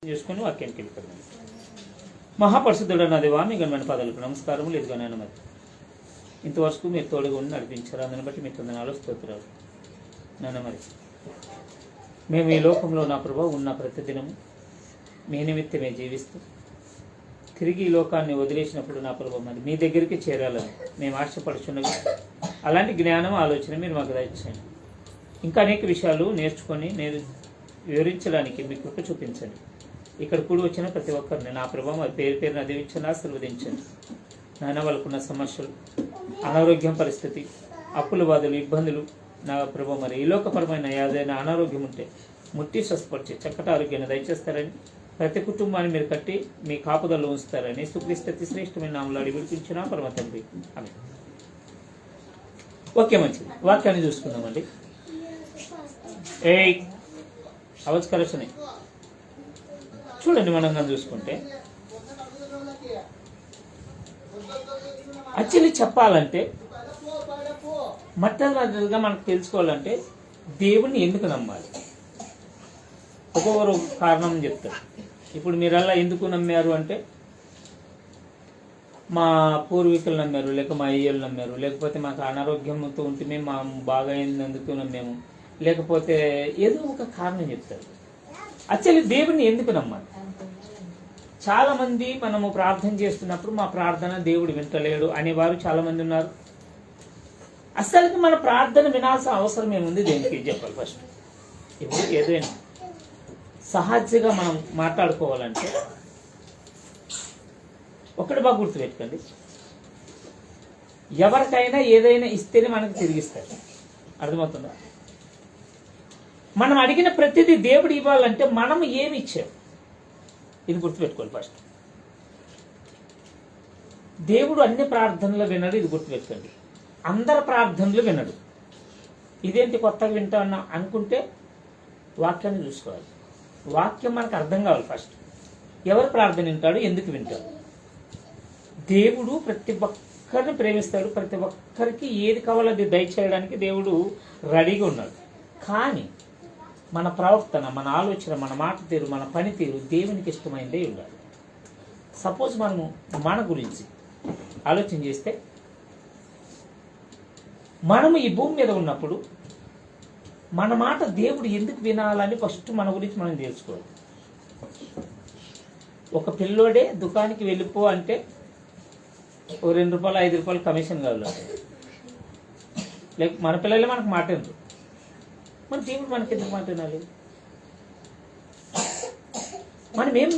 చేసుకుని వాక్యానికి వెళ్ళిపోయింది. మహాపరిశుద్ధుడు నా దేవా మీ ఘనమైన పాదాలకు నమస్కారము లేదుగా నాయన. మరి ఇంతవరకు మీరు తోడుగా ఉండి నడిపించారు, అందుని బట్టి మీ వందనాలు స్తోత్రాలు నాన్న. మరి మేము ఈ లోకంలో నా ప్రభావం ఉన్న ప్రతిదినము మీ నిమిత్తమే జీవిస్తూ తిరిగి ఈ లోకాన్ని వదిలేసినప్పుడు నా ప్రభావం మరి మీ దగ్గరికి చేరాలని మేము ఆశపడుచున్నవి. అలాంటి జ్ఞానం ఆలోచన మీరు మాకు దయచేయండి. ఇంకా అనేక విషయాలు నేర్చుకొని నేను వివరించడానికి మీ కృప చూపించండి. ఇక్కడ కూడి వచ్చిన ప్రతి ఒక్కరిని నా ప్రభావం అది పేరు పేరున దీవించండి, ఆశీర్వదించండి. నాయన వాళ్ళకున్న సమస్యలు, అనారోగ్యం పరిస్థితి, అప్పుల బాధలు, ఇబ్బందులు నా ప్రభావం మరి ఈ లోకపరమైన ఏదైనా అనారోగ్యం ఉంటే ముట్టి స్వస్థపరిచి చక్కటి ఆరోగ్యాన్ని దయచేస్తారని, ప్రతి కుటుంబాన్ని మీరు కట్టి మీ కాపుదల్లో ఉంచుతారని సుక్రీస్తు అతి శ్రేష్టమైన నామములో అడిగి విడిపించిన పరమ తండ్రి ఆమేన్. ఓకే, మంచిది. వాక్యాన్ని చూసుకుందామండి. అవస్కరచనే చూడండి. మనం చూసుకుంటే యాక్చువల్లీ చెప్పాలంటే మొట్టమొదటిగా మనకు తెలుసుకోవాలంటే దేవుణ్ణి ఎందుకు నమ్మాలి. ఒక్కొక్కరు కారణం చెప్తారు. ఇప్పుడు మీరల్లా ఎందుకు నమ్మారు అంటే మా పూర్వీకులు నమ్మారు, లేక మా అయ్యలు నమ్మారు, లేకపోతే మాకు అనారోగ్యంతో ఉంటే మేము మా బాగా అయినందుకు నమ్మాము, లేకపోతే ఏదో ఒక కారణం చెప్తారు. యాక్చువల్లీ దేవుణ్ణి ఎందుకు నమ్మాలి? చాలా మంది మనము ప్రార్థన చేస్తున్నప్పుడు మా ప్రార్థన దేవుడు వింటలేడు అనేవారు చాలా మంది ఉన్నారు. అసలుకి మన ప్రార్థన వినాల్సిన అవసరం ఏముంది? దేనికి చెప్పాలి? ఫస్ట్ ఇప్పుడు ఏదైనా సహజంగా మనం మాట్లాడుకోవాలంటే ఒకటి బాగా గుర్తుపెట్టుకోండి, ఎవరికైనా ఏదైనా ఇస్తేనే మనకు తిరిగిస్తారు. అర్థమవుతుందా? మనం అడిగిన ప్రతిదీ దేవుడు ఇవ్వాలంటే మనం ఏమి ఇచ్చాం ఇది గుర్తుపెట్టుకోవాలి. ఫస్ట్ దేవుడు అన్ని ప్రార్థనలు వినడు, ఇది గుర్తుపెట్టుకోండి. అందరి ప్రార్థనలు వినడు. ఇదేంటి కొత్తగా వింటాను అనుకుంటే వాక్యాన్ని చూసుకోవాలి. వాక్యం మనకు అర్థం కావాలి. ఫస్ట్ ఎవరు ప్రార్థన వింటాడు, ఎందుకు వింటాడు? దేవుడు ప్రతి ఒక్కరిని ప్రేమిస్తాడు. ప్రతి ఒక్కరికి ఏది కావాలో అది దయచేయడానికి దేవుడు రెడీగా ఉన్నాడు. కానీ మన ప్రవర్తన, మన ఆలోచన, మన మాట తీరు, మన పనితీరు దేవునికి ఇష్టమైందే ఉండాలి. సపోజ్ మనము మన గురించి ఆలోచన చేస్తే మనము ఈ భూమి మీద ఉన్నప్పుడు మన మాట దేవుడు ఎందుకు వినాలని ఫస్ట్ మన గురించి మనం తెలుసుకోవాలి. ఒక పిల్లోడే దుకాణానికి వెళ్ళిపో అంటే ఓ 2 రూపాయలు 5 రూపాయలు కమిషన్ కావాలి. లేక మన పిల్లలే మనకు మాట వినరు. మన దేవుడు మనకి ఎందుకు మాట వినాలి? మనం ఏం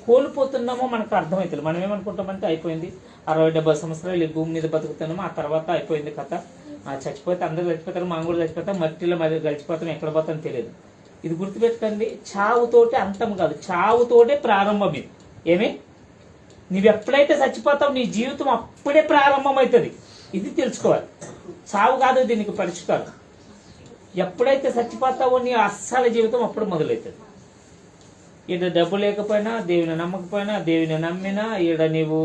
కోల్పోతున్నామో మనకు అర్థమవుతుంది. మనం ఏమనుకుంటామంటే అయిపోయింది, 60-70 సంవత్సరాలు ఈ భూమి మీద బతుకుతున్నామో, ఆ తర్వాత అయిపోయింది కథ, చచ్చిపోతే అందరూ చచ్చిపోతారు, మనం కూడా చచ్చిపోతాం, మట్టిలో మరి గడిచిపోతాం, ఎక్కడ పోతాం తెలియదు. ఇది గుర్తుపెట్టుకోండి. చావుతోటే అంతం కాదు, చావుతోటే ప్రారంభం. ఇది ఏమి నువ్వు ఎప్పుడైతే చచ్చిపోతావు నీ జీవితం అప్పుడే ప్రారంభం అవుతుంది. ఇది తెలుసుకోవాలి. చావు కాదు దీనికి పరిష్కారం. ఎప్పుడైతే చచ్చిపోతావో నీ అస్సల జీవితం అప్పుడు మొదలవుతుంది. ఈడ డబ్బు లేకపోయినా, దేవుని నమ్మకపోయినా, దేవుని నమ్మినా, ఈడ నీవు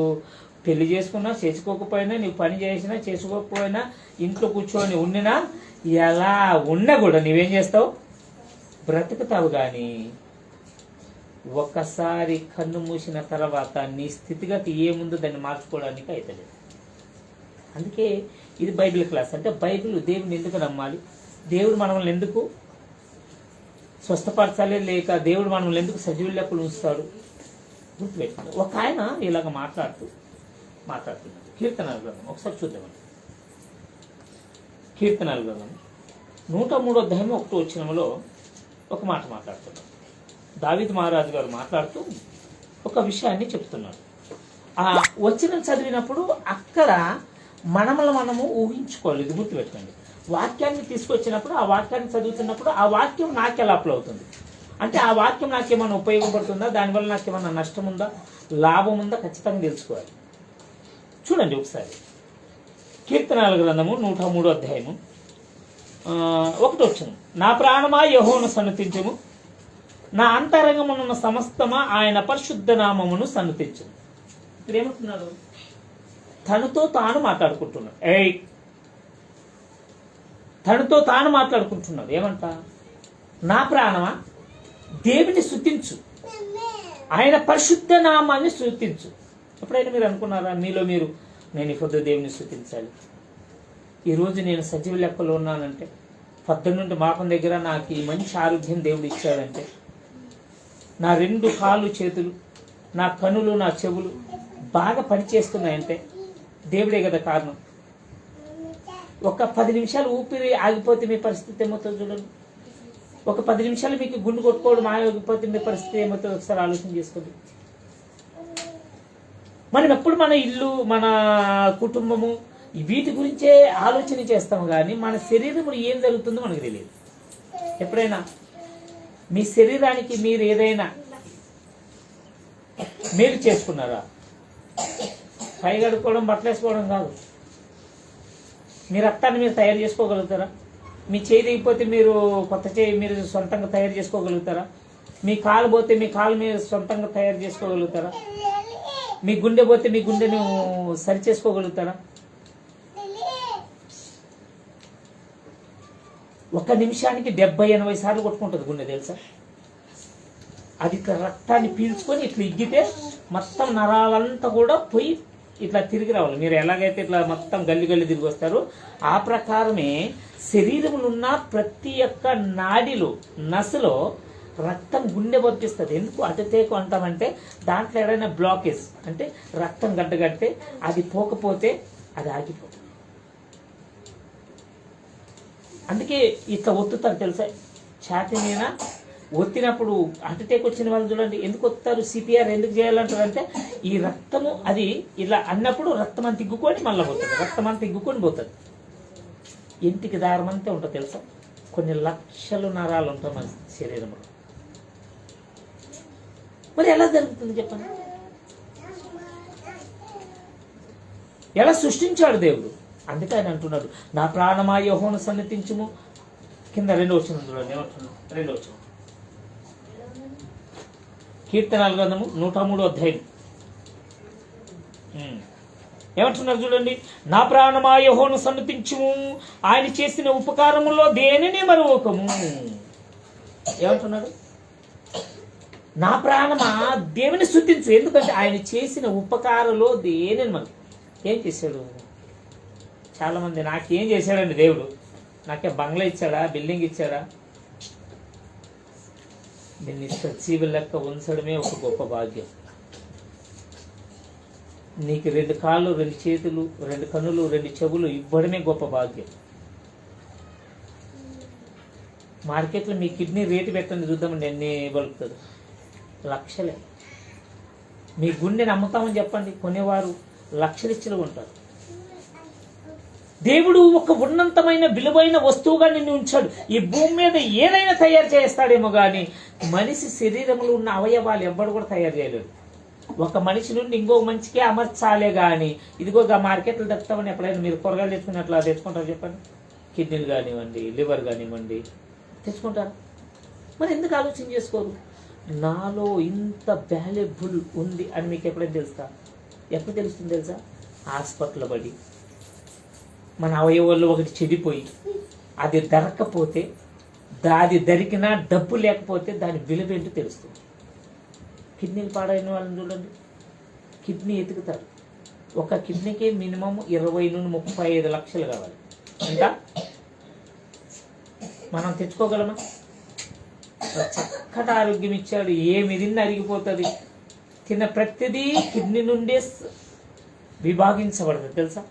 పెళ్లి చేసుకున్నా చేసుకోకపోయినా, నీవు పని చేసినా చేసుకోకపోయినా, ఇంట్లో కూర్చొని ఉండినా, ఎలా ఉన్నా కూడా నీవేం చేస్తావు? బ్రతుకుతావు. కానీ ఒక్కసారి కన్ను మూసిన తర్వాత నీ స్థితిగతి ఏముందో దాన్ని మార్చుకోవడానికి అవుతుంది. అందుకే ఇది బైబిల్ క్లాస్. అంటే బైబిల్ దేవుని ఎందుకు నమ్మాలి, దేవుడు మనల్ని ఎందుకు స్వస్థపరచాలి, లేక దేవుడు మనల్ని ఎందుకు సజీవుల లెక్కలు ఉంచుతాడు గుర్తుపెట్టుకోండి. ఒక ఆయన ఇలాగ మాట్లాడుతున్నాడు. కీర్తనల గ్రంథం ఒకసారి చూద్దామండి. కీర్తనల గ్రంథం 103వ అధ్యాయం 1వ వచనంలో ఒక మాట మాట్లాడుతున్నాడు. దావీదు మహారాజు గారు మాట్లాడుతూ ఒక విషయాన్ని చెప్తున్నాడు. ఆ వచనం చదివినప్పుడు అక్కడ మనము ఊహించుకోవాలి. ఇది గుర్తుపెట్టుకోండి. వాక్యాన్ని తీసుకొచ్చినప్పుడు, ఆ వాక్యాన్ని చదువుతున్నప్పుడు ఆ వాక్యం నాకు ఎలా అప్లై అవుతుంది అంటే, ఆ వాక్యం నాకేమైనా ఉపయోగపడుతుందా, దానివల్ల నాకేమన్నా నష్టం ఉందా, లాభం ఉందా, ఖచ్చితంగా తెలుసుకోవాలి. చూడండి ఒకసారి. కీర్తనల గ్రంథము 103వ అధ్యాయము 1వ వచనం. నా ప్రాణమా యెహోవాను సన్నుతించుము, నా అంతరంగమున్న సమస్తమా ఆయన పరిశుద్ధ నామమును సన్నుతించుము. ఇక్కడ ఏమంటున్నాడు? తనతో తాను మాట్లాడుకుంటున్నాడు. తనతో తాను మాట్లాడుకుంటున్నాడు. ఏమంట? నా ప్రాణమా దేవుని స్తుతించు, ఆయన పరిశుద్ధ నామాన్ని స్తుతించు. ఎప్పుడైనా మీరు అనుకున్నారా మీలో మీరు, నేను ఈ పొద్దు దేవుని స్తుతించాలి, ఈరోజు నేను సజీవ లెక్కలో ఉన్నానంటే, పొద్దున్నుండి మాపం దగ్గర నాకు ఈ మంచి ఆరోగ్యం దేవుడు ఇచ్చాడంటే, నా 2 కాళ్ళు చేతులు, నా కనులు, నా చెవులు బాగా పనిచేస్తున్నాయంటే దేవుడే కదా కారణం. ఒక 10 నిమిషాలు ఊపిరి ఆగిపోతే మీ పరిస్థితి ఏమవుతుందో చూడండి. ఒక 10 నిమిషాలు మీకు గుండు కొట్టుకోవడం ఆగిపోతే మీ పరిస్థితి ఏమవుతుందో ఒకసారి ఆలోచన చేసుకోండి. మనం ఎప్పుడు మన ఇల్లు, మన కుటుంబము, వీటి గురించే ఆలోచన చేస్తాము, కానీ మన శరీరంలో ఏం జరుగుతుందో మనకు తెలియదు. ఎప్పుడైనా మీ శరీరానికి మీరు ఏదైనా మేలు చేసుకున్నారా? పై కడుక్కోవడం, బట్టలు వేసుకోవడం కాదు. మీ రక్తాన్ని మీరు తయారు చేసుకోగలుగుతారా? మీ చేయి దిగిపోతే మీరు కొత్త చేయి మీరు సొంతంగా తయారు చేసుకోగలుగుతారా? మీ కాలు పోతే మీ కాలు మీరు సొంతంగా తయారు చేసుకోగలుగుతారా? మీ గుండె పోతే మీ గుండెను సరి చేసుకోగలుగుతారా? 1 నిమిషానికి 70-80 సార్లు కొట్టుకుంటుంది గుండె, తెలుసా? అది ఇట్లా రక్తాన్ని పీల్చుకొని ఇట్లా ఇగ్గితే మొత్తం నరాలంతా కూడా పోయి ఇట్లా తిరిగి రావాలి. మీరు ఎలాగైతే ఇట్లా మొత్తం గల్లి తిరిగి వస్తారో ఆ ప్రకారమే శరీరంలో ఉన్న ప్రతి ఒక్క నాడిలో, నసలో రక్తం గుండె పంపిస్తుంది. ఎందుకు అటుతేకు అంటామంటే, దాంట్లో ఏదైనా బ్లాకేజ్ అంటే రక్తం గడ్డగడితే అది పోకపోతే అది ఆగిపోతుంది. అందుకే ఇట్లా ఒత్తుతారు, తెలుసా? ఛాతీ మీద ఒత్తినప్పుడు అటుటేక్ వచ్చిన వాళ్ళు చూడండి, ఎందుకు ఒత్తుతారు? సిపిఆర్ ఎందుకు చేయాలంటారు అంటే, ఈ రక్తము అది ఇలా అన్నప్పుడు రక్తం అంత తిగ్గుకొని మళ్ళీ పోతుంది, రక్తం అంత తిగ్గుకొని పోతుంది. ఇంటికి దారం అంతే ఉంటుంది, తెలుసా? కొన్ని లక్షల నరాలు ఉంటాయి మన శరీరంలో. మరి ఎలా జరుగుతుంది చెప్పండి? ఎలా సృష్టించాడు దేవుడు? అందుకే ఆయన అంటున్నాడు, నా ప్రాణమా యెహోవాను సన్నిధించుము. కింద 2వ వచనం చూడండి, ఏమంటున్నాడు? 2వ వచనం, కీర్తనల గ్రంథము 103వ అధ్యాయం ఏమంటున్నారు చూడండి. నా ప్రాణమా యెహోవాను సన్నిధించుము, ఆయన చేసిన ఉపకారములో దేనిని మరువకము. ఏమంటున్నాడు? నా ప్రాణమా దేవుని స్తుతించు, ఎందుకంటే ఆయన చేసిన ఉపకారంలో దేనిని మనం. ఏం చేశాడు? చాలామంది, నాకేం చేశాడండి దేవుడు? నాకే బంగ్లా ఇచ్చాడా, బిల్డింగ్ ఇచ్చాడా? దీన్ని సజీవ లెక్క ఉంచడమే ఒక గొప్ప భాగ్యం. నీకు 2 కాళ్ళు, 2 చేతులు, 2 కన్నులు, 2 చెవులు ఇవ్వడమే గొప్ప భాగ్యం. మార్కెట్లో మీ కిడ్నీ రేటు పెట్టండి, చూద్దామండి ఎన్ని పలుకుతుంది. లక్షలే. మీ గుండెని అమ్ముతామని చెప్పండి, కొనేవారు లక్షలు ఇచ్చి ఉంటారు. దేవుడు ఒక ఉన్నతమైన విలువైన వస్తువుగా నిన్ను ఉంచాడు. ఈ భూమి మీద ఏదైనా తయారు చేస్తాడేమో కానీ మనిషి శరీరంలో ఉన్న అవయవాలు ఎవ్వడు కూడా తయారు చేయలేడు. ఒక మనిషి నుండి ఇంకో మనిషికే అమర్చాలే కానీ, ఇదిగో మార్కెట్లో తెస్తామని ఎప్పుడైనా మీరు కూరగాయలు తెచ్చుకుని అట్లా తెచ్చుకుంటారు చెప్పండి? కిడ్నీలు కానివ్వండి, లివర్ కానివ్వండి, తెచ్చుకుంటారు. మరి ఎందుకు ఆలోచన చేసుకోరు? నాలో ఇంత వాల్యుబుల్ ఉంది అని మీకు ఎప్పుడైనా తెలుసా? ఎప్పుడు తెలుస్తుంది తెలుసా? హాస్పిటల్ పడి మన అవయవాల్లో ఒకటి చెడిపోయి అది దొరక్కపోతే, అది దొరికినా డబ్బు లేకపోతే దాని విలువ ఏంటో తెలుస్తుంది. కిడ్నీలు పాడైన వాళ్ళని చూడండి, కిడ్నీ ఎతుకుతారు. ఒక కిడ్నీకి మినిమం 20 నుండి 35 లక్షలు కావాలి. ఇంకా మనం తెచ్చుకోగలమా? చక్కటి ఆరోగ్యం ఇచ్చాడు, ఏమి తిన్న అరిగిపోతుంది. తిన్న ప్రతిదీ కిడ్నీ నుండే విభాగించబడుతుంది, తెలుసా?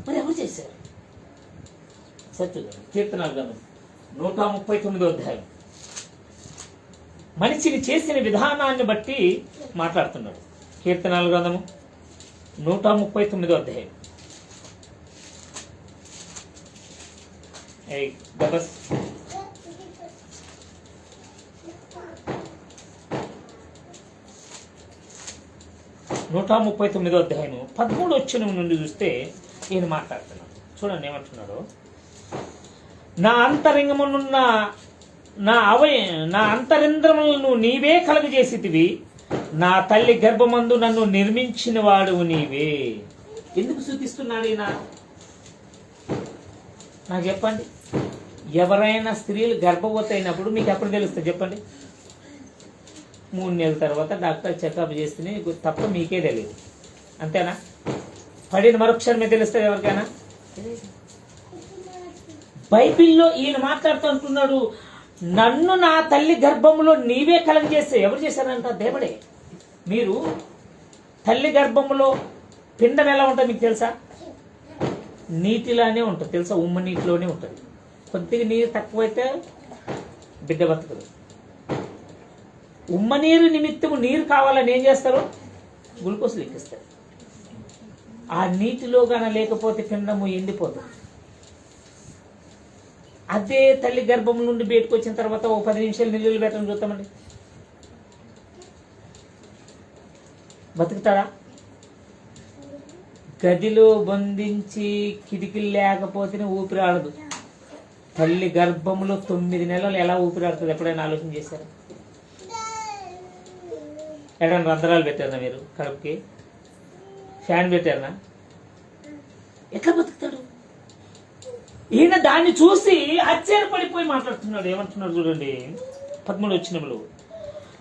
మరి ఎవరు చేశారు? సత్యుడు కీర్తనల గ్రంథం 139వ అధ్యాయం మనిషిని చేసిన విధానాన్ని బట్టి మాట్లాడుతున్నాడు. కీర్తనల గ్రంథము 139వ అధ్యాయం. గబస్ 139వ అధ్యాయం 13వ వచనం నుండి చూస్తే ఈయన మాట్లాడుతున్నాడు. చూడండి ఏమంటున్నాడు. నా అంతరంగమునున్న నా అంతరింద్రములను నీవే కలుగజేసితివి, నా తల్లి గర్భమందు నన్ను నిర్మించిన వాడువు నీవే. ఎందుకు సూచిస్తున్నాడు ఈయన? నాకు చెప్పండి, ఎవరైనా స్త్రీలు గర్భవతి అయినప్పుడు మీకు ఎప్పుడు తెలుస్తుంది చెప్పండి? 3 నెలల తర్వాత డాక్టర్ చెకప్ చేస్తేనే తప్ప మీకే తెలియదు. అంతేనా? పడిన మరుక్షణమే తెలుస్తుంది ఎవరికైనా? బైబిల్లో ఈయన మాట్లాడుతూ అంటున్నాడు, నన్ను నా తల్లి గర్భంలో నీవే కలగజేస్తే. ఎవరు చేశారంట? దేవుడే. మీరు తల్లి గర్భంలో పిండం ఎలా ఉంటుంది మీకు తెలుసా? నీటిలానే ఉంటుంది తెలుసా? ఉమ్మ నీటిలోనే ఉంటుంది. కొద్దిగా నీరు తక్కువైతే బిడ్డ బతకదు. ఉమ్మ నీరు నిమిత్తము నీరు కావాలని ఏం చేస్తారు? గ్లూకోజ్ లెక్కిస్తారు. ఆ నీటిలో గాన లేకపోతే పిండము ఎండిపోతుంది. అదే తల్లి గర్భం నుండి బయటకు వచ్చిన తర్వాత ఓ 10 నిమిషాలు నీళ్ళు పెట్టడం చూస్తామండి, బతుకుతాడా? గదిలో బంధించి కిటికీలు లేకపోతేనే ఊపిరాడదు. తల్లి గర్భంలో 9 నెలలు ఎలా ఊపిరాడుతుంది? ఎప్పుడైనా ఆలోచన చేశారా? ఎక్కడైనా రంధ్రాలు పెట్టారా మీరు? కడుపుకి ఫ్యాన్ పెట్టారా? ఎట్లా బతుకుతాడు? ఈయన దాన్ని చూసి ఆశ్చర్యపడిపోయి మాట్లాడుతున్నాడు. ఏమంటున్నాడు చూడండి, 13వ వచనంలో,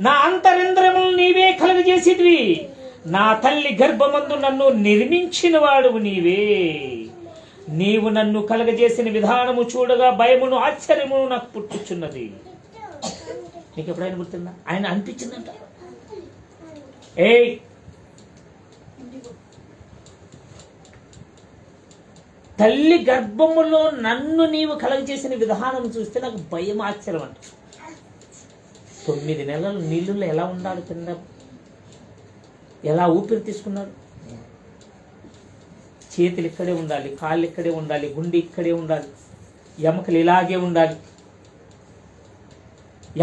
నా అంతరింద్రియములు నీవే కలుగజేసేటివి, నా తల్లి గర్భమందు నన్ను నిర్మించిన వాడువు నీవే. నీవు నన్ను కలగజేసిన విధానము చూడగా భయమును ఆశ్చర్యమును నాకు పుట్టుచున్నది. నీకు ఎప్పుడైనా గుర్తుందా? ఆయన అనిపించిందంట, ఏయ్ తల్లి గర్భములో నన్ను నీవు కలగజేసిన విధానం చూస్తే నాకు భయం ఆశ్చర్యం అంట. 9 నెలలు నీళ్ళలో ఎలా ఉన్నాడు? కింద ఎలా ఊపిరి తీసుకున్నాడు? చేతులు ఇక్కడే ఉండాలి, కాళ్ళు ఇక్కడే ఉండాలి, గుండె ఇక్కడే ఉండాలి, ఎముకలు ఇలాగే ఉండాలి.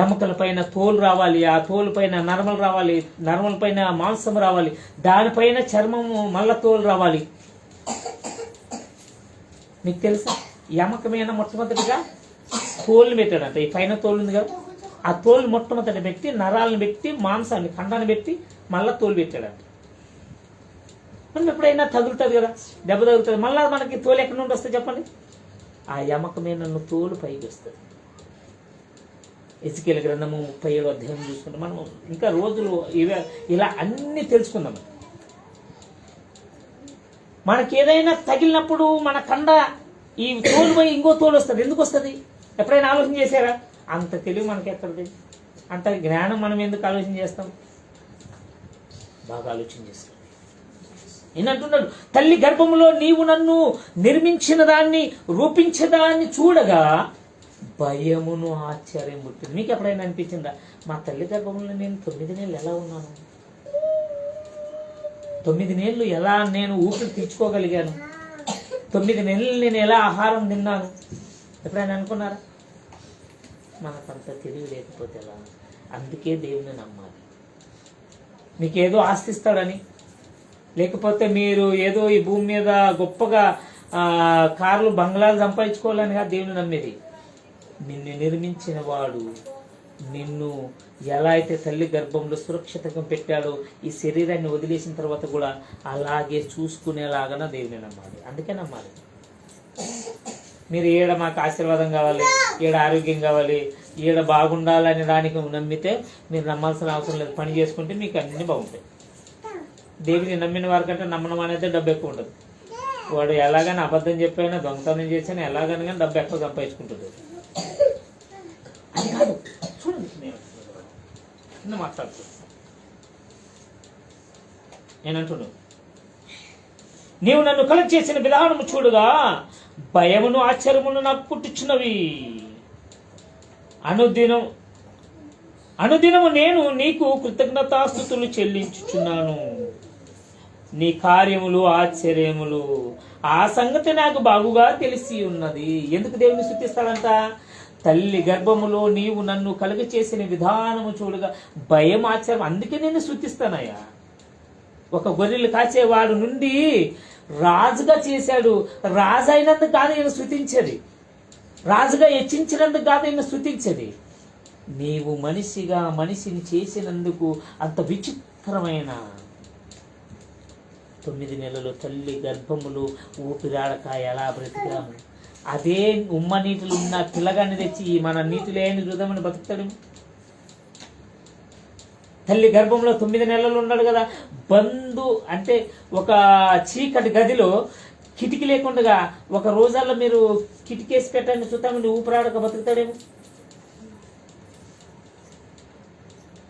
ఎముకల పైన తోలు రావాలి, ఆ తోలు పైన నరమలు రావాలి, నరమల పైన మాంసం రావాలి, దానిపైన చర్మము మళ్ళా తోలు రావాలి. మీకు తెలుసా? ఎముక మీద మొట్టమొదటిగా తోలు పెట్టాడంట. ఈ పైన తోలు ఉంది కదా, ఆ తోలు మొట్టమొదటి పెట్టి నరాలను పెట్టి మాంసాన్ని ఖండాన్ని పెట్టి మళ్ళా తోలు పెట్టాడంట. మనం ఎప్పుడైనా తగులుతుంది కదా, దెబ్బ తగులుతుంది, మళ్ళీ మనకి తోలు ఎక్కడి నుండి వస్తుంది చెప్పండి? ఆ ఎముక మీద తోలు పైకి వస్తుంది. ఎజికేల్ గ్రంథము 37వ అధ్యాయం చూసుకుంటే మనం ఇంకా రోజులు ఇలా అన్ని తెలుసుకుందాం. మనకి ఏదైనా తగిలినప్పుడు మన కండ ఈ తోలు పోయి ఇంకో తోలు వస్తుంది. ఎందుకు వస్తుంది? ఎప్పుడైనా ఆలోచన చేశారా? అంత తెలివి మనకి ఎక్కడిది? అంత జ్ఞానం మనం ఎందుకు ఆలోచన చేస్తాం? బాగా ఆలోచన చేస్తాం. ఏంటంటున్నాడు, తల్లి గర్భంలో నీవు నన్ను నిర్మించిన దాన్ని రూపించదాన్ని చూడగా భయమును ఆశ్చర్యం పుట్టింది. మీకు ఎప్పుడైనా అనిపించిందా, మా తల్లి గర్భంలో నేను 9 నెలలు ఎలా ఉన్నాను? 9 నెలలు ఎలా నేను ఊపిరి తీర్చుకోగలిగాను? 9 నెలలు నేను ఎలా ఆహారం తిన్నాను? ఎప్పుడైనా అనుకున్నారా? మనకంత తెలివి లేకపోతే ఎలా? అందుకే దేవుని నమ్మాలి. మీకేదో ఆస్తిస్తాడని, లేకపోతే మీరు ఏదో ఈ భూమి మీద గొప్పగా కార్లు బంగ్లాలు సంపాదించుకోవాలని కాదు దేవుని నమ్మేది. నిన్ను నిర్మించిన వాడు నిన్ను ఎలా అయితే తల్లి గర్భంలో సురక్షితంగా పెట్టాడో ఈ శరీరాన్ని వదిలేసిన తర్వాత కూడా అలాగే చూసుకునేలాగా దేవుని నమ్మాలి. అందుకే నమ్మాలి. మీరు ఈడ మాకు ఆశీర్వాదం కావాలి, ఈడ ఆరోగ్యం కావాలి, ఈడ బాగుండాలని దానికి నమ్మితే మీరు నమ్మాల్సిన అవసరం లేదు. పని చేసుకుంటే మీకు అన్నీ బాగుంటాయి. దేవుని నమ్మిన వారికంటే నమ్మడం అనేది డబ్బు ఎక్కువ ఉండదు. వాడు ఎలాగైనా అబద్ధం చెప్పైనా దొంగతనం చేసినా ఎలాగైనా కానీ డబ్బు ఎక్కువ సంపాదించుకుంటుంది. అది కాదు, చూడండి నేను మాట్లాడుతూ నేనంటున్నాను, నీవు నన్ను కలెక్ట్ చేసిన విధానము చూడగా భయమును ఆశ్చర్యమును నాకు పుట్టుచున్నవి. అనుదినము నేను నీకు కృతజ్ఞతాస్తుతులు చెల్లించుచున్నాను. నీ కార్యములు ఆశ్చర్యములు ఆ సంగతి నాకు బాగుగా తెలిసి ఉన్నది. ఎందుకు దేవుని స్తుతిస్తాడంట? తల్లి గర్భములో నీవు నన్ను కలుగ చేసిన విధానము చూడగా భయం ఆశ్చర్యం. అందుకే నేను స్తుతిస్తానయ్యా. ఒక గొర్రెలు కాచేవాడు నుండి రాజుగా చేశాడు. రాజు అయినందుకు కాదు ఈయన స్తుతించేది, రాజుగా హెచ్చించినందుకు కాదు ఈయన స్తుతించేది. నీవు మనిషిని చేసినందుకు అంత విచిత్రమైన 9 నెలలు తల్లి గర్భములు ఊపిరాడక ఎలా బ్రతికాము. అదే ఉమ్మ నీటిలో ఉన్న పిల్లగాన్ని తెచ్చి మన నీటిలో ఏమి చూద్దామని బతుకుతాడు. తల్లి గర్భంలో 9 నెలలు ఉన్నాడు కదా. అంటే ఒక చీకటి గదిలో కిటికీ లేకుండా ఒక రోజాల్లో మీరు కిటికేసి పెట్టండి, చూద్దామండి, ఊపిరాడక బతుకుతాడేమో.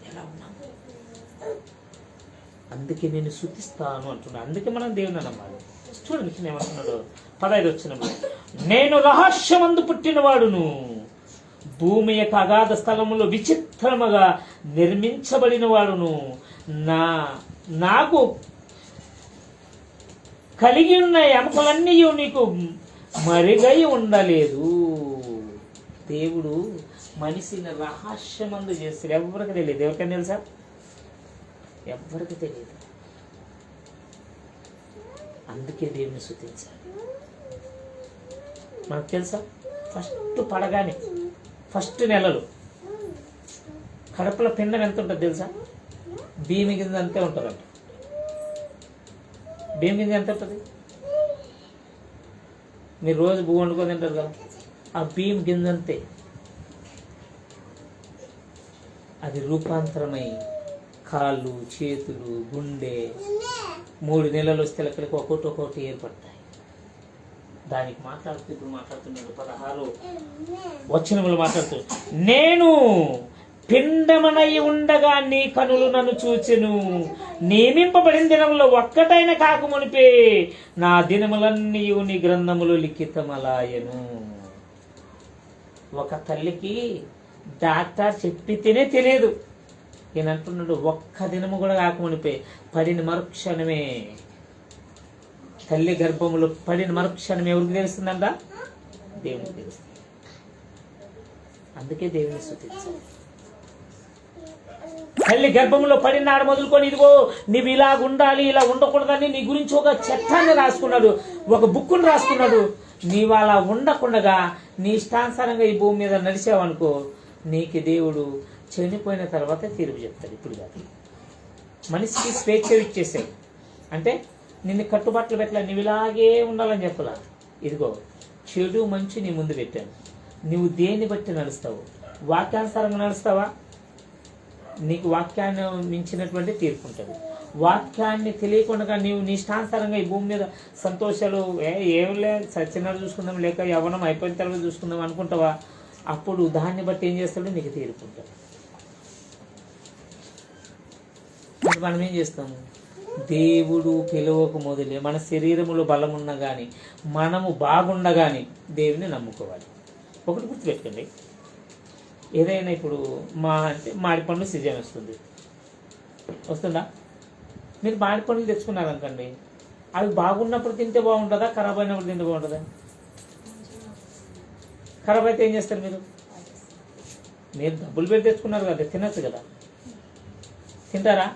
ఎలా ఉన్నాము? అందుకే నేను శుద్ధిస్తాను అంటున్నాను. అందుకే మనం దేవుని నమ్మాలి. చూడండి ఏమంటున్నాడు 15వ వచనంలో, నేను రహస్యమందు పుట్టినవాడును, భూమి యొక్క అగాధ స్థలములో విచిత్రముగా నిర్మించబడిన వాడును, నాకు కలిగి ఉన్న ఎముకలన్నీ నీకు మరిగై ఉండలేదు. దేవుడు మనిషిని రహస్యమందు చేస్తాడు. ఎవరికి తెలియదు. ఎవరికైనా తెలుసా? ఎవరికి తెలియదు. అందుకే దేవుని స్తుతించాలి. మనకు తెలుసా, పడగానే ఫస్ట్ నెలలు కడపలో పిండం ఎంత ఉంటుంది తెలుసా? భీమి గింజ అంతే ఉంటుందంట. భీమి గింజ ఎంత ఉంటుంది? మీరు రోజు భూ వండుకొని తింటారు కదా, ఆ భీమి గింజ అంతే. అది రూపాంతరమై కాళ్ళు, చేతులు, గుండె 3 నెలలు వస్తే లెక్కలకి ఒక్కొక్కటి ఏర్పడతాయి. దానికి ఇప్పుడు మాట్లాడుతున్నాడు 16వ వచనములు మాట్లాడుతూ, నేను పిండమనై ఉండగా నీ కనులు నన్ను చూచెను, నియమింపబడిన దినములో ఒక్కటైన కాకమునిపే నా దినములన్నీ నీ గ్రంథములో లిఖితమలాయను. ఒక తల్లికి డాక్టర్ చెప్పితేనే తెలియదు. ఈయన అంటున్నాడు, ఒక్క దినము కూడా కాకమునిపే పడిన మరుక్షణమే, తల్లి గర్భములో పడిన మరుక్షణం ఎవరికి తెలుస్తుందంట? దేవునికి తెలుస్తుంది. అందుకే దేవుని స్తుతించాలి. తల్లి గర్భంలో పడినాడు మొదలుకొని, ఇదిగో నీవు ఇలాగ ఉండాలి, ఇలా ఉండకూడదని నీ గురించి ఒక చట్టాన్ని రాసుకున్నాడు, ఒక బుక్కుని రాసుకున్నాడు. నీవు అలా ఉండకుండగా నీ ఇష్టానుసారంగా ఈ భూమి మీద నడిచావనుకో, నీకు దేవుడు చనిపోయిన తర్వాత తీర్పు చెప్తాడు. ఇప్పుడు కాదు. మనిషికి స్వేచ్ఛ ఇచ్చేసాడు. అంటే నిన్ను కట్టుబాట్లు పెట్టలే, నువ్వు ఇలాగే ఉండాలని చెప్పలా. ఇదిగో చెడు మంచి నీ ముందు పెట్టాను, నువ్వు దేన్ని బట్టి నడుస్తావు? వాక్యానుసారంగా నడుస్తావా? నీకు వాక్యాన్ని మించినటువంటి తీర్పు ఉంటుంది. వాక్యాన్ని తెలియకుండా నీవు నీ ఇష్టానుసారంగా ఈ భూమి మీద సంతోషాలు ఏం లేదు, సత్యనాడు చూసుకుందాం, లేక యవ్వనం అయిపోయిన తర్వాత చూసుకుందాం అనుకుంటావా? అప్పుడు దాన్ని బట్టి ఏం చేస్తాడు? నీకు తీర్పు ఉంటుంది. మనం ఏం చేస్తాము? దేవుడు పిలువకు మొదలే మన శరీరములో బలం ఉన్నా కానీ, మనము బాగుండగాని దేవుని నమ్ముకోవాలి. ఒకటి గుర్తుపెట్టుకోండి, ఏదైనా ఇప్పుడు మాడి పండ్లు సీజన్ వస్తుందా? మీరు మాడి పండ్లు తెచ్చుకున్నారనుకోండి, అవి బాగున్నప్పుడు తింటే బాగుంటుందా, ఖరాబ్ అయినప్పుడు తింటే బాగుంటుందా? ఖరాబ్ అయితే ఏం చేస్తారు? మీరు డబ్బులు పెట్టి తెచ్చుకున్నారు కదా, తినచ్చు కదా, తింటారా?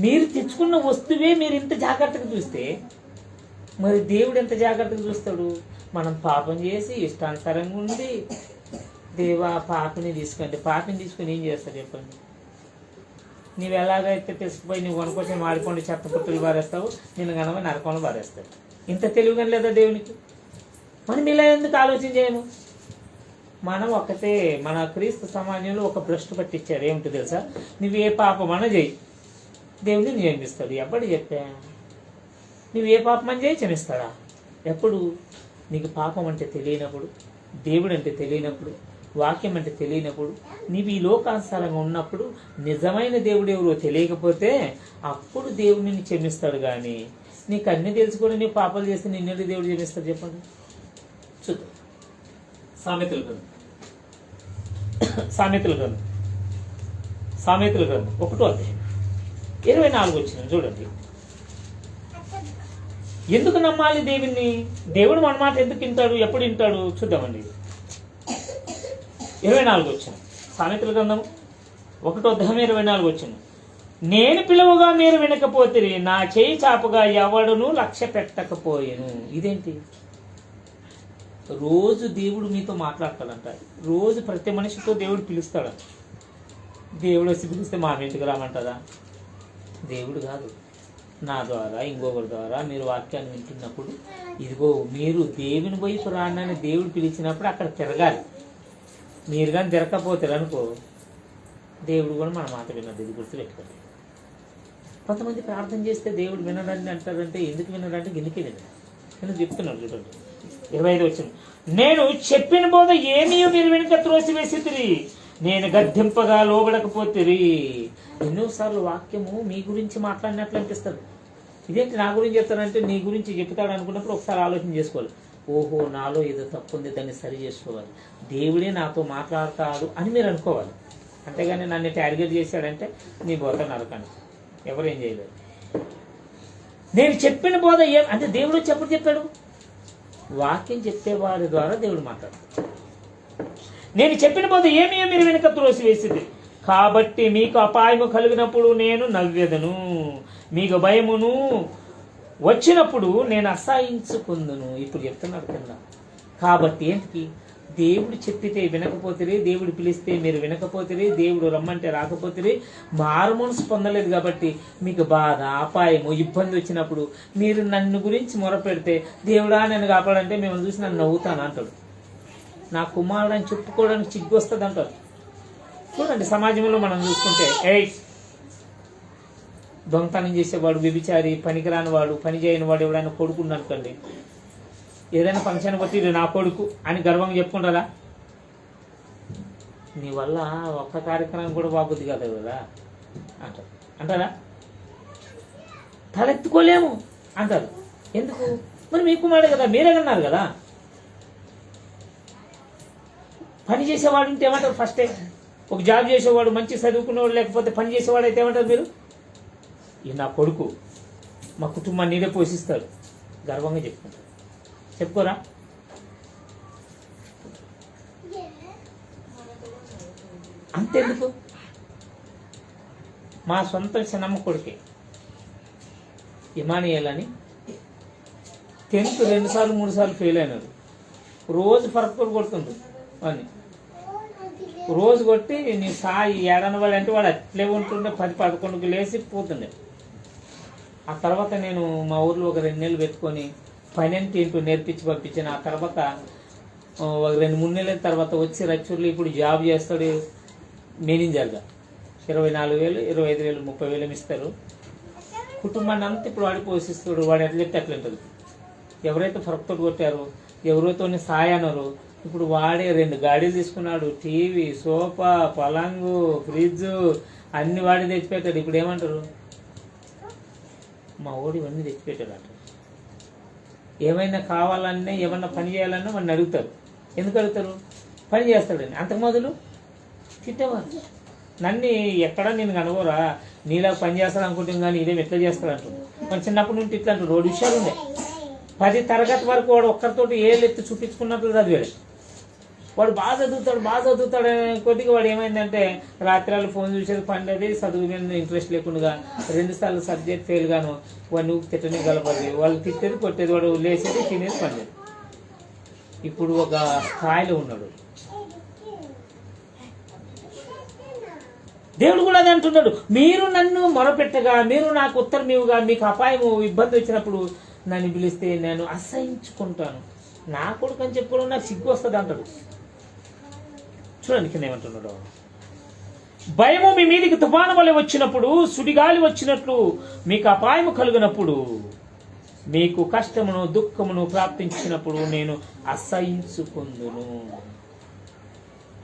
మీరు తెచ్చుకున్న వస్తువే మీరు ఇంత జాగ్రత్తగా చూస్తే మరి దేవుడు ఎంత జాగ్రత్తగా చూస్తాడు? మనం పాపం చేసి ఇష్టానుసారంగా ఉండి, దేవా పాపిని తీసుకొని ఏం చేస్తాడు చెప్పండి? నువ్వు ఎలాగైతే తీసుకుపోయి నువ్వు కొనుక్కొచ్చి మాడిపోండి చెత్త పుట్టులు పారేస్తావు, నేను కనుక నరకంలో పారేస్తాడు. ఇంత తెలివిగా లేదా దేవునికి? మనం ఇలా ఎందుకు ఆలోచన చేయము? మనం ఒకటే, మన క్రీస్తు సమాజంలో ఒక భ్రష్టు పట్టించారు. ఏమిటో తెలుసా? నువ్వు ఏ పాపమన్నా చేయి, దేవుడిని క్షమిస్తాడు. ఎప్పుడు చెప్పా? నువ్వు ఏ పాపమని చేయి క్షమిస్తాడా? ఎప్పుడు? నీకు పాపం అంటే తెలియనప్పుడు, దేవుడు అంటే తెలియనప్పుడు, వాక్యం అంటే తెలియనప్పుడు, నీవు ఈ లోకానుసారంగా ఉన్నప్పుడు, నిజమైన దేవుడు ఎవరో తెలియకపోతే అప్పుడు దేవుడిని క్షమిస్తాడు. కానీ నీకు అన్ని తెలుసుకొని నీవు పాపాలు చేస్తే నిన్నటి దేవుడు క్షమిస్తాడు చెప్పండి? చూద్దాం. సామెతల గ్రంథం 1వ అధ్యాయం 24 వచ్చిన చూడండి. ఎందుకు నమ్మాలి దేవుణ్ణి? దేవుడు మన మాట ఎందుకు వింటాడు? ఎప్పుడు వింటాడు? చూద్దామండి. 24 వచ్చిన సామెతల గ్రంథం 1వ అధ్యాయం 24 వచ్చిన. నేను పిలువగా మీరు వినకపోతే, నా చేయి చాపగా ఎవడును లక్ష్య పెట్టకపోయేను. ఇదేంటి? రోజు దేవుడు మీతో మాట్లాడతాడంట. రోజు ప్రతి మనిషితో దేవుడు పిలుస్తాడంట. దేవుడు వచ్చి పిలిస్తే మా ఇంటికి రామంటదా? దేవుడు కాదు, నా ద్వారా ఇంకొకరి ద్వారా మీరు వాక్యాన్ని వింటున్నప్పుడు, ఇదిగో మీరు దేవుని వైపు రానని దేవుడు పిలిచినప్పుడు అక్కడ తిరగాలి. మీరు కానీ తిరగకపోతారు అనుకో, దేవుడు కూడా మన మాట వినడు, ఇది గుర్తుపెట్టుకోండి. కొంతమంది ప్రార్థన చేస్తే దేవుడు వినడని అంటారంటే ఎందుకు వినడంటే గిన్నెకే వినడు. నేను చెప్తున్నాను చూడండి 25 వచ్చింది. నేను చెప్పిన బోధ ఏమీ మీరు వెనుక త్రోసివేసితిరి, నేను గద్దింపగా లోబడకపోతిరి. ఎన్నోసార్లు వాక్యము మీ గురించి మాట్లాడినట్లు అనిపిస్తుంది. ఇదేంటి నా గురించి చెప్తానంటే నీ గురించి చెప్తాడు అనుకున్నప్పుడు ఒకసారి ఆలోచన చేసుకోవాలి. ఓహో నాలో ఏదో తప్పు ఉంది, దాన్ని సరి చేసుకోవాలి, దేవుడే నాతో మాట్లాడతాడు అని మీరు అనుకోవాలి. అంతేగాని నన్ను టార్గెట్ చేశాడంటే నీ బోధ నరకండి, ఎవరేం చేయలేదు. నేను చెప్పిన బోధ అంటే దేవుడు ఎప్పుడు చెప్పాడు? వాక్యం చెప్పేవాడి ద్వారా దేవుడు మాట్లాడతాడు. నేను చెప్పిన బోధ ఏమీ మీరు వెనుక త్రోసివేసింది, కాబట్టి మీకు అపాయము కలిగినప్పుడు నేను నవ్వెదను, మీకు భయమును వచ్చినప్పుడు నేను అసహించుకుందును. ఇప్పుడు చెప్తున్నాడు కింద. కాబట్టి ఏంటికి? దేవుడు చెప్పితే వినకపోతే, దేవుడు పిలిస్తే మీరు వినకపోతే, దేవుడు రమ్మంటే రాకపోతే, మారు మనసు పొందలేదు కాబట్టి మీకు బాధ, అపాయము, ఇబ్బంది వచ్చినప్పుడు మీరు నన్ను గురించి మొరపెడితే దేవుడా నన్ను కాపాడంటే మిమ్మల్ని చూసి నన్ను నవ్వుతాను అంటాడు. నా కుమారుడు అని చెప్పుకోవడానికి సిగ్గు వస్తుంది అంటారు. చూడండి సమాజంలో మనం చూసుకుంటే దొంగతనం చేసేవాడు, వ్యభిచారి, పనికిరాని వాడు, పని చేయని వాడు ఎవడైనా కొడుకున్నాడు అనుకోండి, ఏదైనా ఫంక్షన్ బట్టి ఇది నా కొడుకు అని గర్వంగా చెప్పుకుంటారా? నీ వల్ల ఒక్క కార్యక్రమం కూడా బాగుద్ది కదా కదా అంటారా? తలెత్తుకోలేము అంటారు. ఎందుకు? మరి మీ కుమారుడే కదా, మీరే అన్నారు కదా. పని చేసేవాడు ఉంటే ఏమంటారు? ఫస్టే ఒక జాబ్ చేసేవాడు, మంచి చదువుకునేవాడు, లేకపోతే పని చేసేవాడు అయితే ఏమంటారు మీరు? ఈ నా కొడుకు మా కుటుంబాన్ని నీడే పోషిస్తాడు, గర్వంగా చెప్పుకుంటారు. చెప్పుకోరా? అంతెందుకు? మా సొంత చిన్నమ్మ కొడుకే ఇమానియల్ అని 10th 2 సార్లు 3 సార్లు ఫెయిల్ అయినాడు. రోజు ఫరక్ కొడుతుండ్రు అని, రోజు కొట్టి నీ సాయి ఏడన వాడు అంటే వాడు అట్లే ఉంటుండే, 10-11కి లేచి పోతుండే. ఆ తర్వాత నేను మా ఊర్లో ఒక 2 నెలలు పెట్టుకొని పని అంటే ఏంటో నేర్పించి పంపించాను. ఆ తర్వాత ఒక 2-3 నెలల తర్వాత వచ్చి రచ్చూర్లో ఇప్పుడు జాబ్ చేస్తాడు మేనేజర్గా. 24,000, 25,000, 30,000 ఇస్తారు. కుటుంబాన్ని అంతా ఇప్పుడు వాడి పోషిస్తాడు. వాడు ఎట్లా చెప్తే అట్లా ఉంటుంది. ఎవరైతే ఫరక్తో కొట్టారో, ఎవరితో సాయి అన్నారో, ఇప్పుడు వాడే 2 గాడీలు తీసుకున్నాడు. టీవీ, సోఫా, పలంగు, ఫ్రిడ్జ్ అన్ని వాడి తెచ్చిపెట్టాడు. ఇప్పుడు ఏమంటారు? మా ఓడి ఇవన్నీ తెచ్చిపెట్టాడు అంటారు. ఏమైనా కావాలన్నా, ఏమన్నా పని చేయాలన్నా వాడిని అడుగుతారు. ఎందుకు అడుగుతారు? పని చేస్తాడని. అంతకు మొదలు తిట్టేవారు. నన్ను ఎక్కడా నేను కనుగోరా, నీలా పని చేస్తాడు అనుకుంటాం కానీ ఇదేం ఎట్లా చేస్తాడు అంటుంది. మన చిన్నప్పటి నుండి ఇట్లా అంటారు. 2 విషయాలు ఉండే. 10వ తరగతి వరకు వాడు ఒక్కరితోటి ఏళ్ళెత్తి చూపించుకున్నట్లు చదివాడు. వాడు బాగా చదువుతాడు కొద్దిగా వాడు ఏమైందంటే రాత్రాలు ఫోన్ చూసేది, పండేది, చదువు మీద ఇంట్రెస్ట్ లేకుండా 2 సార్లు సబ్జెక్ట్ ఫెయిల్ గాను వాడిని తిట్టనే గలపది. వాళ్ళు తిట్టేది, కొట్టేది, వాడు లేచేది, తినేది, పండేది. ఇప్పుడు ఒక స్థాయిలో ఉన్నాడు. దేవుడు కూడా అదే అంటున్నాడు. మీరు నన్ను మొరపెట్టగా, మీరు నాకు ఉత్తరం ఇవ్వగా, మీకు అపాయము, ఇబ్బంది వచ్చినప్పుడు నన్ను పిలిస్తే నేను అసహించుకుంటాను. నా కొడుకు అని చెప్పుకోవడం నాకు సిగ్గు వస్తుంది అంటాడు. చూడండి కింద ఏమంటున్నాడు. భయము మీ మీదికి తుఫాను వలె వచ్చినప్పుడు, సుడిగాలి వచ్చినట్లు మీకు అపాయము కలిగినప్పుడు, మీకు కష్టమును దుఃఖమును ప్రాప్తించినప్పుడు నేను అసహించుకుందును.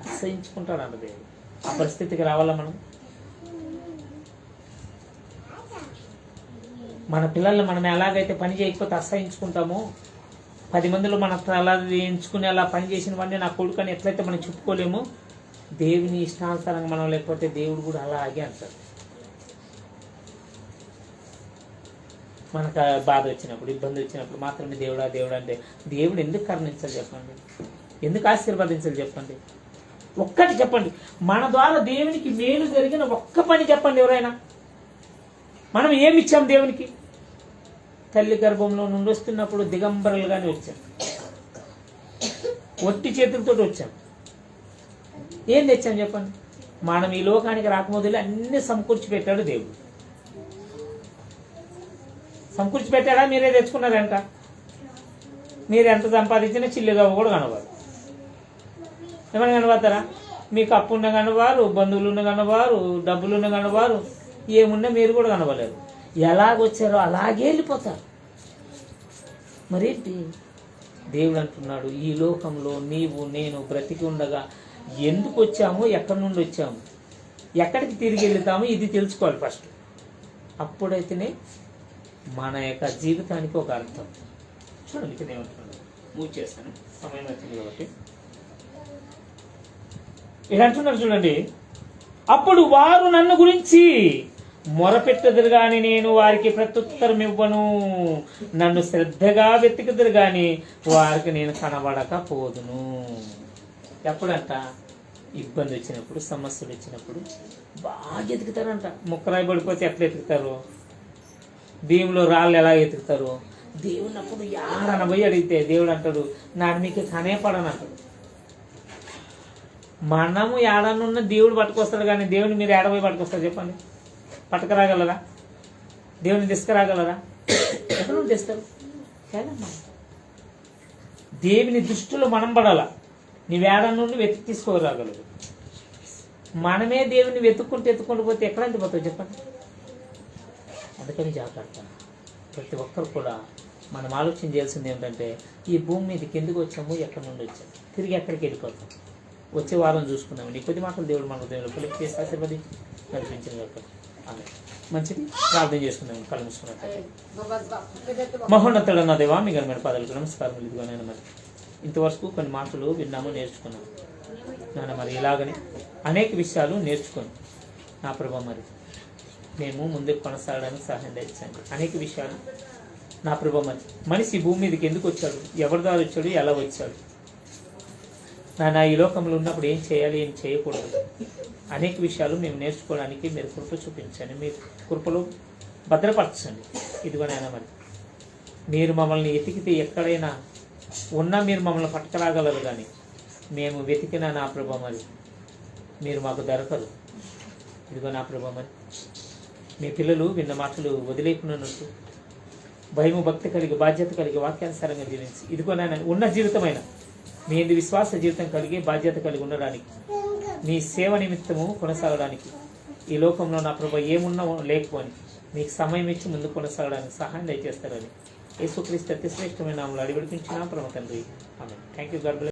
అసహించుకుంటాడు దేవుడు. ఆ పరిస్థితికి రావాలా మనం? మన పిల్లల్ని మనం ఎలాగైతే పని చేయకపోతే అసహించుకుంటామో, 10 మందిలో మనం అలా ఎంచుకుని అలా పని చేసిన వాడిని నా కొడుకు అని ఎట్లయితే మనం చెప్పుకోలేమో, దేవుని ఇష్టానుసారంగా మనం లేకపోతే దేవుడు కూడా అలాగే అంటాడు. మనకు బాధ వచ్చినప్పుడు, ఇబ్బంది వచ్చినప్పుడు మాత్రమే దేవుడా దేవుడు అంటే దేవుడు ఎందుకు కరుణించాలి చెప్పండి? ఎందుకు ఆశీర్వదించాలి చెప్పండి? ఒక్కటి చెప్పండి. మన ద్వారా దేవునికి మేలు జరిగిన ఒక్క పని చెప్పండి ఎవరైనా. మనం ఏమి ఇచ్చాం దేవునికి? తల్లి గర్భంలో నుండి వస్తున్నప్పుడు దిగంబరలుగానే వచ్చాం, ఒట్టి చేతులతో వచ్చాం. ఏం తెచ్చాం చెప్పండి? మనం ఈ లోకానికి రాకముందు అన్ని సమకూర్చి పెట్టాడు దేవుడు. సమకూర్చి పెట్టాడా? మీరే తెచ్చుకున్నారంట. మీరు ఎంత సంపాదించినా చిల్లుగా కూడా కనబడదు. ఏమైనా కనబడతారా? మీకు అప్పు ఉన్న కనవారు, బంధువులు ఉన్న కనవారు, డబ్బులు ఉన్న కనవారు, ఏమున్నా మీరు కూడా కనవలేరు. ఎలాగొచ్చారో అలాగే వెళ్ళిపోతారు. మరేంటి దేవుడు అంటున్నాడు, ఈ లోకంలో నీవు నేను బ్రతికి ఉండగా ఎందుకు వచ్చామో, ఎక్కడి నుండి వచ్చాము, ఎక్కడికి తిరిగి వెళ్తామో ఇది తెలుసుకోవాలి ఫస్ట్. అప్పుడైతేనే మన యొక్క జీవితానికి ఒక అర్థం. చూడండి ఇక్కడ ఏమంటున్నాడు, మూవ్ చేస్తాను, సమయం వచ్చింది కాబట్టి. ఇలా అంటున్నారు చూడండి, అప్పుడు వారు నన్ను గురించి మొరపెట్టదురు గాని నేను వారికి ప్రత్యుత్తరం ఇవ్వను, నన్ను శ్రద్ధగా వెతుకుదురు గాని వారికి నేను కనబడకపోదును. ఎప్పుడంట? ఇబ్బంది వచ్చినప్పుడు, సమస్యలు వచ్చినప్పుడు బాగా ఎతుకుతారంట. ముక్కరాయి పడిపోతే ఎట్లా ఎతుకుతారు? భీములో రాళ్ళు ఎలా ఎతుకుతారు? దేవుని అప్పుడు యాడనబోయి అడిగితే దేవుడు అంటాడు, నాన్న మీకు కనేపడనంటాడు. మనము ఏడనున్న దేవుడు పట్టుకొస్తాడు కానీ దేవుని మీరు ఏడబోయి పట్టుకొస్తారు చెప్పండి? పట్టుకురాగలరా? దేవుని తీసుకురాగలరా? ఎక్కడ నుండి తెస్తారు? కాదమ్మా. దేవుని దృష్టిలో మనం పడాలా. నీవేడ నుండి వెతికి తీసుకోరాగలరు. మనమే దేవుని వెతుక్కుంటూ పోతే ఎక్కడంత పోతావు చెప్పండి? అందుకని జాగ్రత్త. ప్రతి ఒక్కరు కూడా మనం ఆలోచన చేయాల్సింది ఏంటంటే, ఈ భూమి మీదకి ఎందుకు వచ్చాము, ఎక్కడి నుండి వచ్చాము, తిరిగి ఎక్కడికి వెళ్ళిపోతాం. వచ్చే వారం చూసుకున్నాము. నీ కొద్ది మాటలు దేవుడు మన దేవుడు పిల్లలకి చేసి ఆశీర్వదించి నడిపించిన యొక్క మంచిది. ప్రార్థన చేసుకున్నాము కళ్ళు మూసుకున్నట్టు. మహోన్నతుడన్న దేవా మీ ఘనమైన పాదాలకు నమస్కారం. ఇదిగో నేను మరి ఇంతవరకు కొన్ని మాటలు విన్నాము, నేర్చుకున్నాము నాన్న. మరి ఇలాగనే అనేక విషయాలు నేర్చుకొని నా ప్రభా మరి మేము ముందుకు కొనసాగడానికి సహాయం తెచ్చండి. అనేక విషయాలు నా ప్రభా మరి మనిషి భూమి మీదకి ఎందుకు వచ్చాడు, ఎవరి ద్వారా వచ్చాడు, ఎలా వచ్చాడు నాన్న, ఈ లోకంలో ఉన్నప్పుడు ఏం చేయాలి, ఏం చేయకూడదు, అనేక విషయాలు మేము నేర్చుకోవడానికి మీరు కృప చూపించండి. మీ కృపలో భద్రపరచండి. ఇదిగో నాయన మరి మీరు మమ్మల్ని వెతికితే ఎక్కడైనా ఉన్నా మీరు మమ్మల్ని పట్టుకురాగలరు కానీ మేము వెతికినా నా ప్రభా మరి మీరు మాకు దొరకరు. ఇదిగో నా ప్రభా మరి మీ పిల్లలు విన్న మాటలు వదిలేకున్నట్టు భయము భక్తి కలిగి బాధ్యత కలిగి వాక్యానుసారంగా జీవించి ఇదిగో నాయన ఉన్న జీవితమైన మీ విశ్వాస జీవితం కలిగి బాధ్యత కలిగి ఉండడానికి, మీ సేవ నిమిత్తము కొనసాగడానికి, ఈ లోకంలో నా ప్రభా ఏమున్నా లేకపోని మీకు సమయం ఇచ్చి ముందు కొనసాగడానికి సహాయం దయచేస్తారని యేసుక్రీస్తు అతి శ్రేష్టమైన నామములో అడిగి విడిపించిన పరమ తండ్రి. Amen. Thank you. God bless.